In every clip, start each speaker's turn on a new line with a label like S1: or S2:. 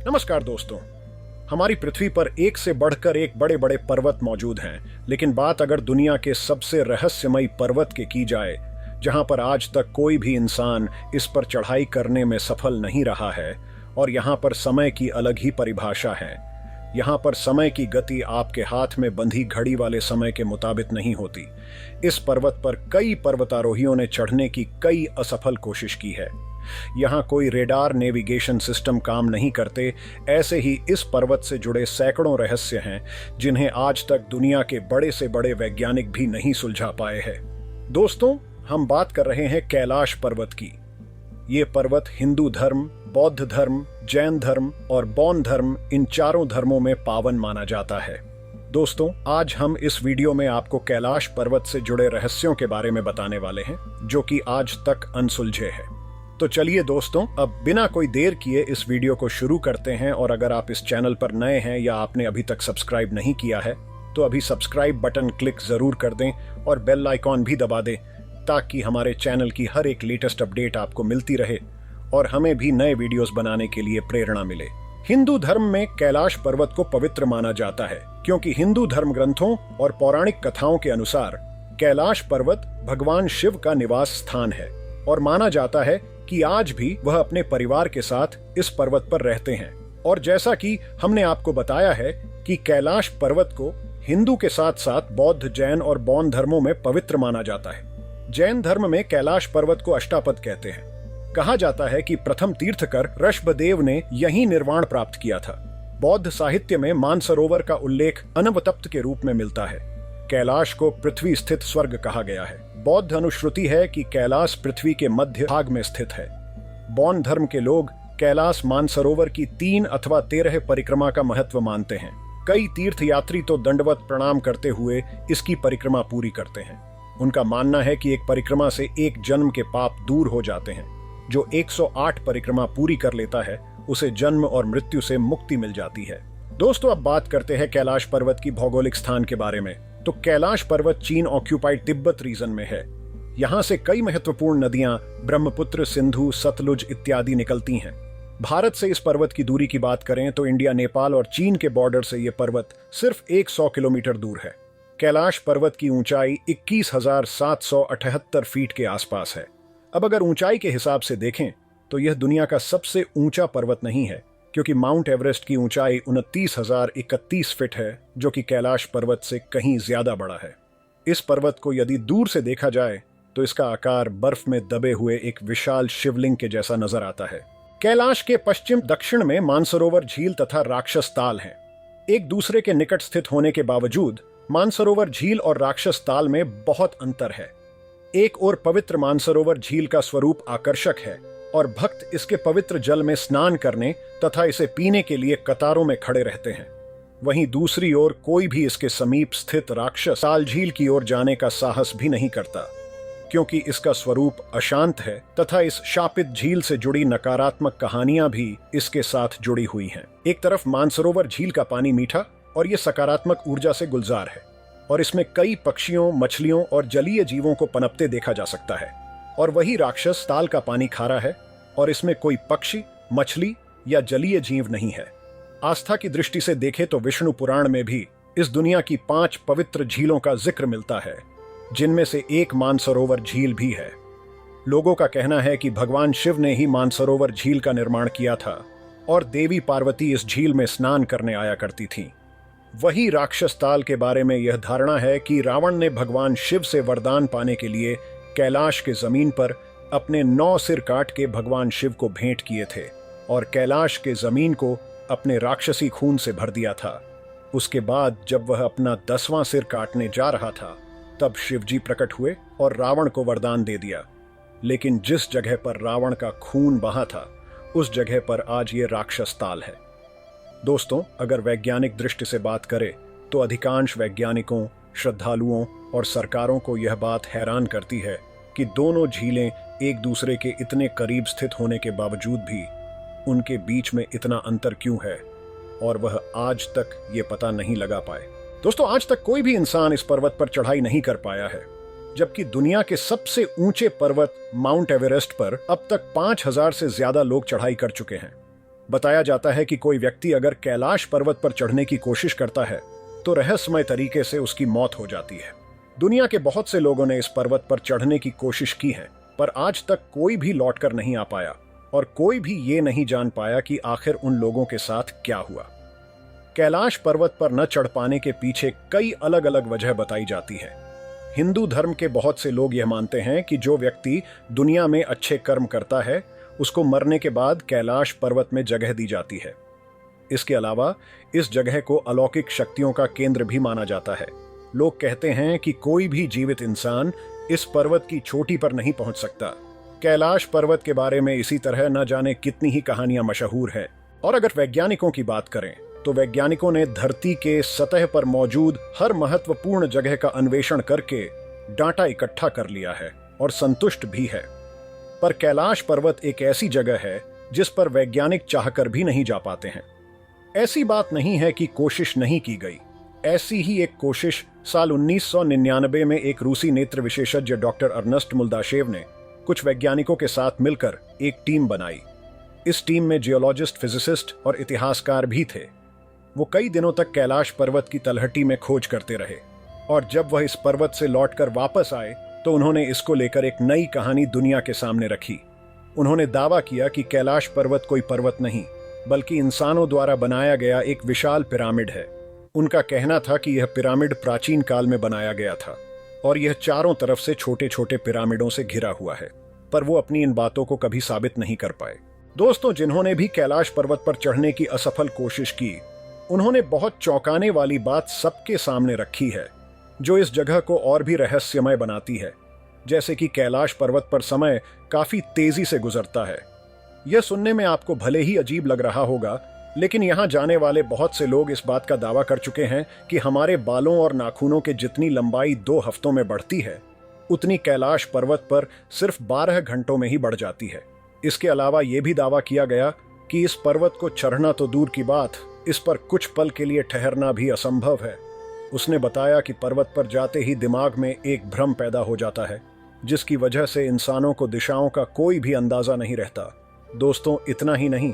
S1: नमस्कार दोस्तों। हमारी पृथ्वी पर एक से बढ़कर एक बड़े बड़े पर्वत मौजूद हैं, लेकिन बात अगर दुनिया के सबसे रहस्यमयी पर्वत की जाए, जहां पर आज तक कोई भी इंसान इस पर चढ़ाई करने में सफल नहीं रहा है, और यहां पर समय की अलग ही परिभाषा है। यहां पर समय की गति आपके हाथ में बंधी घड़ी वाले समय के मुताबिक नहीं होती। इस पर्वत पर कई पर्वतारोहियों ने चढ़ने की कई असफल कोशिश की है। यहाँ कोई रेडार नेविगेशन सिस्टम काम नहीं करते। ऐसे ही इस पर्वत से जुड़े सैकड़ों रहस्य हैं जिन्हें आज तक दुनिया के बड़े से बड़े वैज्ञानिक भी नहीं सुलझा पाए हैं। दोस्तों, हम बात कर रहे हैं कैलाश पर्वत की। ये पर्वत हिंदू धर्म, बौद्ध धर्म, जैन धर्म और बौद्ध धर्म, इन चारों धर्मों में पावन माना जाता है। दोस्तों, आज हम इस वीडियो में आपको कैलाश पर्वत से जुड़े रहस्यों के बारे में बताने वाले हैं, जो कि आज तक अनसुलझे हैं। तो चलिए दोस्तों, अब बिना कोई देर किए इस वीडियो को शुरू करते हैं। और अगर आप इस चैनल पर नए हैं या आपने अभी तक सब्सक्राइब नहीं किया है, तो अभी सब्सक्राइब बटन क्लिक जरूर कर दें और बेल आइकॉन भी दबा दें, ताकि हमारे चैनल की हर एक लेटेस्ट अपडेट आपको मिलती रहे और हमें भी नए वीडियोस बनाने के लिए प्रेरणा मिले। हिंदू धर्म में कैलाश पर्वत को पवित्र माना जाता है, क्योंकि हिंदू धर्म ग्रंथों और पौराणिक कथाओं के अनुसार कैलाश पर्वत भगवान शिव का निवास स्थान है और माना जाता है कि आज भी वह अपने परिवार के साथ इस पर्वत पर रहते हैं। और जैसा कि हमने आपको बताया है कि कैलाश पर्वत को हिंदू के साथ साथ बौद्ध, जैन और बौद्ध धर्मों में पवित्र माना जाता है। जैन धर्म में कैलाश पर्वत को अष्टापद कहते हैं। कहा जाता है कि प्रथम तीर्थकर ऋषभदेव ने यहीं निर्वाण प्राप्त किया था। बौद्ध साहित्य में मानसरोवर का उल्लेख अनवतप्त के रूप में मिलता है। कैलाश को पृथ्वी स्थित स्वर्ग कहा गया है। बौद्ध अनुश्रुति है कि कैलाश पृथ्वी के मध्य भाग में स्थित है। बौद्ध धर्म के लोग कैलाश मानसरोवर की 3 अथवा 13 परिक्रमा का महत्व मानते हैं। कई तीर्थयात्री तो दंडवत प्रणाम करते हुए इसकी परिक्रमा पूरी करते हैं। उनका मानना है कि एक परिक्रमा से एक जन्म के पाप दूर हो जाते हैं। जो 108 परिक्रमा पूरी कर लेता है, उसे जन्म और मृत्यु से मुक्ति मिल जाती है। दोस्तों, अब बात करते हैं कैलाश पर्वत की भौगोलिक स्थान के बारे में। तो कैलाश पर्वत चीन ऑक्यूपाइड तिब्बत रीजन में है। यहाँ से कई महत्वपूर्ण नदियां ब्रह्मपुत्र, सिंधु, सतलुज इत्यादि निकलती हैं। भारत से इस पर्वत की दूरी की बात करें तो इंडिया, नेपाल और चीन के बॉर्डर से यह पर्वत सिर्फ 100 किलोमीटर दूर है। कैलाश पर्वत की ऊंचाई 21,778 फीट के आसपास है। अब अगर ऊंचाई के हिसाब से देखें तो यह दुनिया का सबसे ऊंचा पर्वत नहीं है, क्योंकि माउंट एवरेस्ट की ऊंचाई 29,031 फीट है, जो कि कैलाश पर्वत से कहीं ज्यादा बड़ा है। इस पर्वत को यदि दूर से देखा जाए तो इसका आकार बर्फ में दबे हुए एक विशाल शिवलिंग के जैसा नजर आता है। कैलाश के पश्चिम दक्षिण में मानसरोवर झील तथा राक्षस ताल हैं। एक दूसरे के निकट स्थित होने के बावजूद मानसरोवर झील और राक्षस ताल में बहुत अंतर है। एक ओर पवित्र मानसरोवर झील का स्वरूप आकर्षक है और भक्त इसके पवित्र जल में स्नान करने तथा इसे पीने के लिए कतारों में खड़े रहते हैं। वहीं दूसरी ओर कोई भी इसके समीप स्थित राक्षस ताल झील की ओर जाने का साहस भी नहीं करता, क्योंकि इसका स्वरूप अशांत है तथा इस शापित झील से जुड़ी नकारात्मक कहानियां भी इसके साथ जुड़ी हुई हैं। एक तरफ मानसरोवर झील का पानी मीठा और ये सकारात्मक ऊर्जा से गुलजार है, और इसमें कई पक्षियों, मछलियों और जलीय जीवों को पनपते देखा जा सकता है। और वही राक्षस ताल का पानी खारा है और इसमें कोई पक्षी, मछली या जलीय जीव नहीं है। आस्था की दृष्टि से देखें तो विष्णु पुराण में भी इस दुनिया की 5 पवित्र झीलों का जिक्र मिलता है, जिनमें से एक मानसरोवर झील भी है। लोगों का कहना है कि भगवान शिव ने ही मानसरोवर झील का निर्माण किया था और देवी पार्वती इस झील में स्नान करने आया करती थीं। वही राक्षस ताल के बारे में यह धारणा है कि रावण ने भगवान शिव से वरदान पाने के लिए कैलाश के जमीन पर अपने 9 सिर काट के भगवान शिव को भेंट किए थे और कैलाश के जमीन को अपने राक्षसी खून से भर दिया था। उसके बाद जब वह अपना 10वां सिर काटने जा रहा था, तब शिवजी प्रकट हुए और रावण को वरदान दे दिया। लेकिन जिस जगह पर रावण का खून बहा था, उस जगह पर आज ये राक्षस ताल है। दोस्तों, अगर वैज्ञानिक दृष्टि से बात करें तो अधिकांश वैज्ञानिकों, श्रद्धालुओं और सरकारों को यह बात हैरान करती है कि दोनों झीलें एक दूसरे के इतने करीब स्थित होने के बावजूद भी उनके बीच में इतना अंतर क्यों है, और वह आज तक ये पता नहीं लगा पाए। दोस्तों, आज तक कोई भी इंसान इस पर्वत पर चढ़ाई नहीं कर पाया है, जबकि दुनिया के सबसे ऊंचे पर्वत माउंट एवरेस्ट पर अब तक 5,000 से ज्यादा लोग चढ़ाई कर चुके हैं। बताया जाता है कि कोई व्यक्ति अगर कैलाश पर्वत पर चढ़ने की कोशिश करता है तो रहस्यमय तरीके से उसकी मौत हो जाती है। दुनिया के बहुत से लोगों ने इस पर्वत पर चढ़ने की कोशिश की है, पर आज तक कोई भी लौटकर नहीं आ पाया और कोई भी ये नहीं जान पाया कि आखिर उन लोगों के साथ क्या हुआ। कैलाश पर्वत पर न चढ़ पाने के पीछे कई अलग अलग वजह बताई जाती है। हिंदू धर्म के बहुत से लोग यह मानते हैं कि जो व्यक्ति दुनिया में अच्छे कर्म करता है उसको मरने के बाद कैलाश पर्वत में जगह दी जाती है। इसके अलावा इस जगह को अलौकिक शक्तियों का केंद्र भी माना जाता है। लोग कहते हैं कि कोई भी जीवित इंसान इस पर्वत की चोटी पर नहीं पहुंच सकता। कैलाश पर्वत के बारे में इसी तरह न जाने कितनी ही कहानियां मशहूर है। और अगर वैज्ञानिकों की बात करें तो वैज्ञानिकों ने धरती के सतह पर मौजूद हर महत्वपूर्ण जगह का अन्वेषण करके डाटा इकट्ठा कर लिया है और संतुष्ट भी है। पर कैलाश पर्वत एक ऐसी जगह है जिस पर वैज्ञानिक चाहकर भी नहीं जा पाते हैं। ऐसी बात नहीं है कि कोशिश नहीं की गई। ऐसी ही एक कोशिश साल 1999 में एक रूसी नेत्र विशेषज्ञ डॉक्टर अर्नेस्ट मुल्दाशेव ने कुछ वैज्ञानिकों के साथ मिलकर एक टीम बनाई। इस टीम में जियोलॉजिस्ट, फिजिसिस्ट और इतिहासकार भी थे। वो कई दिनों तक कैलाश पर्वत की तलहटी में खोज करते रहे और जब वह इस पर्वत से लौटकर वापस आए तो उन्होंने इसको लेकर एक नई कहानी दुनिया के सामने रखी। उन्होंने दावा किया कि कैलाश पर्वत कोई पर्वत नहीं बल्कि इंसानों द्वारा बनाया गया एक विशाल पिरामिड है। उनका कहना था कि यह पिरामिड प्राचीन काल में बनाया गया था और यह चारों तरफ से छोटे छोटे पिरामिडों से घिरा हुआ है, पर वो अपनी इन बातों को कभी साबित नहीं कर पाए। दोस्तों, जिन्होंने भी कैलाश पर्वत पर चढ़ने की असफल कोशिश की उन्होंने बहुत चौंकाने वाली बात सबके सामने रखी है जो इस जगह को और भी रहस्यमय बनाती है। जैसे कि कैलाश पर्वत पर समय काफी तेजी से गुजरता है। यह सुनने में आपको भले ही अजीब लग रहा होगा, लेकिन यहां जाने वाले बहुत से लोग इस बात का दावा कर चुके हैं कि हमारे बालों और नाखूनों के जितनी लंबाई 2 हफ्तों में बढ़ती है उतनी कैलाश पर्वत पर सिर्फ 12 घंटों में ही बढ़ जाती है। इसके अलावा यह भी दावा किया गया कि इस पर्वत को चढ़ना तो दूर की बात, इस पर कुछ पल के लिए ठहरना भी असंभव है। उसने बताया कि पर्वत पर जाते ही दिमाग में एक भ्रम पैदा हो जाता है जिसकी वजह से इंसानों को दिशाओं का कोई भी अंदाजा नहीं रहता। दोस्तों, इतना ही नहीं,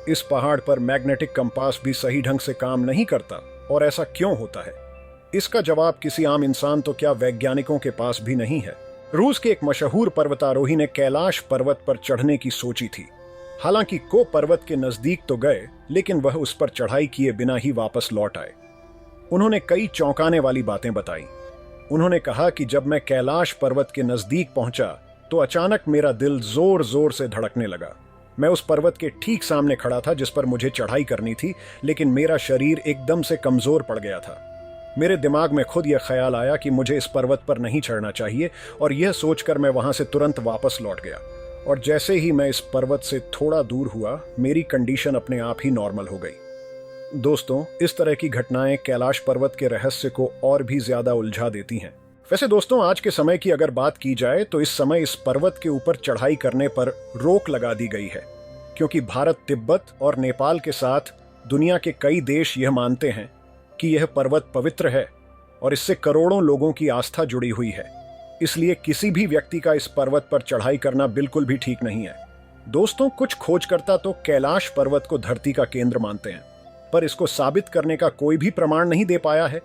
S1: इस पहाड़ पर मैग्नेटिक कंपास भी सही ढंग से काम नहीं करता। और ऐसा क्यों होता है? इसका जवाब किसी आम इंसान तो क्या वैज्ञानिकों के पास भी नहीं है। रूस के एक मशहूर पर्वतारोही ने कैलाश पर्वत पर चढ़ने की सोची थी। हालांकि को पर्वत के नजदीक तो गए, लेकिन वह उस पर चढ़ाई किए बिना ही वापस लौट आए। उन्होंने कई चौंकाने वाली बातें बताई। उन्होंने कहा कि जब मैं कैलाश पर्वत के नजदीक पहुंचा तो अचानक मेरा दिल जोर जोर से धड़कने लगा। मैं उस पर्वत के ठीक सामने खड़ा था जिस पर मुझे चढ़ाई करनी थी, लेकिन मेरा शरीर एकदम से कमजोर पड़ गया था। मेरे दिमाग में खुद यह ख्याल आया कि मुझे इस पर्वत पर नहीं चढ़ना चाहिए और यह सोचकर मैं वहां से तुरंत वापस लौट गया। और जैसे ही मैं इस पर्वत से थोड़ा दूर हुआ, मेरी कंडीशन अपने आप ही नॉर्मल हो गई। दोस्तों, इस तरह की घटनाएं कैलाश पर्वत के रहस्य को और भी ज्यादा उलझा देती हैं। वैसे दोस्तों, आज के समय की अगर बात की जाए तो इस समय इस पर्वत के ऊपर चढ़ाई करने पर रोक लगा दी गई है, क्योंकि भारत, तिब्बत और नेपाल के साथ दुनिया के कई देश यह मानते हैं कि यह पर्वत पवित्र है और इससे करोड़ों लोगों की आस्था जुड़ी हुई है। इसलिए किसी भी व्यक्ति का इस पर्वत पर चढ़ाई करना बिल्कुल भी ठीक नहीं है। दोस्तों, कुछ खोजकर्ता तो कैलाश पर्वत को धरती का केंद्र मानते हैं, पर इसको साबित करने का कोई भी प्रमाण नहीं दे पाया है।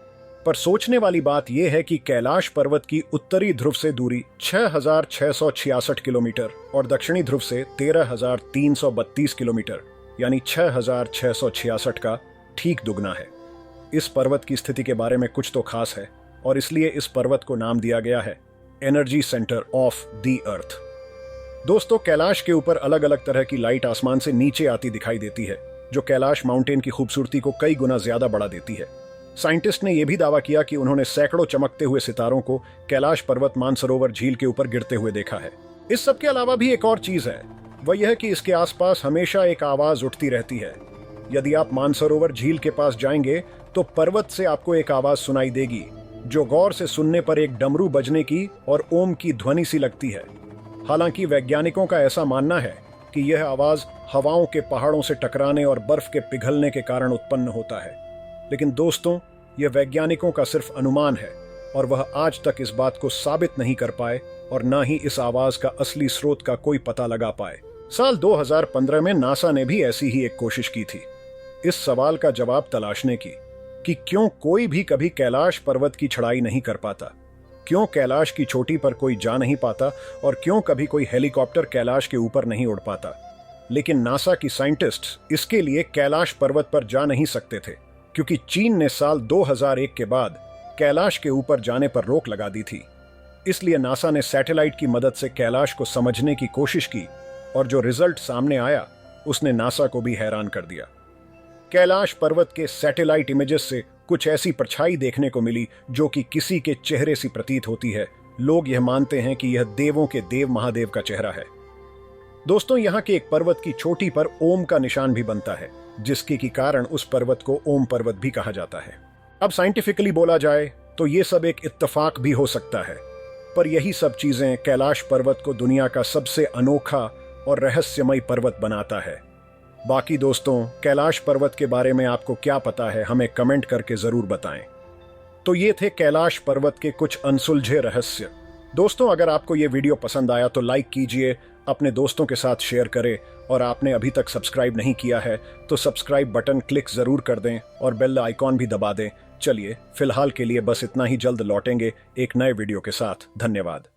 S1: पर सोचने वाली बात यह है कि कैलाश पर्वत की उत्तरी ध्रुव से दूरी 6,666 किलोमीटर और दक्षिणी ध्रुव से 13,332 किलोमीटर यानी 6,666 का ठीक दुगना है। इस पर्वत की स्थिति के बारे में कुछ तो खास है और इसलिए इस पर्वत को नाम दिया गया है energy centre of the earth. दोस्तों, कैलाश के ऊपर अलग अलग तरह की लाइट आसमान से नीचे आती दिखाई देती है, जो कैलाश माउंटेन की खूबसूरती को कई गुना ज्यादा बढ़ा देती है। साइंटिस्ट ने यह भी दावा किया कि उन्होंने सैकड़ों चमकते हुए सितारों को कैलाश पर्वत मानसरोवर झील के ऊपर गिरते हुए देखा है। इस सब के अलावा भी एक और चीज है, वह यह कि इसके आसपास हमेशा एक आवाज उठती रहती है। यदि आप मानसरोवर झील के पास जाएंगे तो पर्वत से आपको एक आवाज सुनाई देगी जो गौर से सुनने पर एक डमरू बजने की और ओम की ध्वनि सी लगती है। हालांकि वैज्ञानिकों का ऐसा मानना है कि यह आवाज हवाओं के पहाड़ों से टकराने और बर्फ के पिघलने के कारण उत्पन्न होता है। लेकिन दोस्तों, यह वैज्ञानिकों का सिर्फ अनुमान है और वह आज तक इस बात को साबित नहीं कर पाए और न ही इस आवाज का असली स्रोत का कोई पता लगा पाए। साल 2015 में नासा ने भी ऐसी ही एक कोशिश की थी, इस सवाल का जवाब तलाशने की कि क्यों कोई भी कभी कैलाश पर्वत की चढ़ाई नहीं कर पाता, क्यों कैलाश की चोटी पर कोई जा नहीं पाता और क्यों कभी कोई हेलीकॉप्टर कैलाश के ऊपर नहीं उड़ पाता। लेकिन नासा की साइंटिस्ट इसके लिए कैलाश पर्वत पर जा नहीं सकते थे, क्योंकि चीन ने साल 2001 के बाद कैलाश के ऊपर जाने पर रोक लगा दी थी। इसलिए नासा ने सैटेलाइट की मदद से कैलाश को समझने की कोशिश की और जो रिजल्ट सामने आया उसने नासा को भी हैरान कर दिया। कैलाश पर्वत के सैटेलाइट इमेजेस से कुछ ऐसी परछाई देखने को मिली जो कि किसी के चेहरे सी प्रतीत होती है। लोग यह मानते हैं कि यह देवों के देव महादेव का चेहरा है। दोस्तों, यहाँ के एक पर्वत की चोटी पर ओम का निशान भी बनता है, जिसके की कारण उस पर्वत को ओम पर्वत भी कहा जाता है। अब साइंटिफिकली बोला जाए तो ये सब एक इत्तेफाक भी हो सकता है, पर यही सब चीजें कैलाश पर्वत को दुनिया का सबसे अनोखा और रहस्यमय पर्वत बनाता है। बाकी दोस्तों, कैलाश पर्वत के बारे में आपको क्या पता है, हमें कमेंट करके जरूर बताएं। तो ये थे कैलाश पर्वत के कुछ अनसुलझे रहस्य। दोस्तों, अगर आपको ये वीडियो पसंद आया तो लाइक कीजिए, अपने दोस्तों के साथ शेयर करें और आपने अभी तक सब्सक्राइब नहीं किया है तो सब्सक्राइब बटन क्लिक जरूर कर दें और बेल आइकॉन भी दबा दें। चलिए, फिलहाल के लिए बस इतना ही। जल्द लौटेंगे एक नए वीडियो के साथ। धन्यवाद।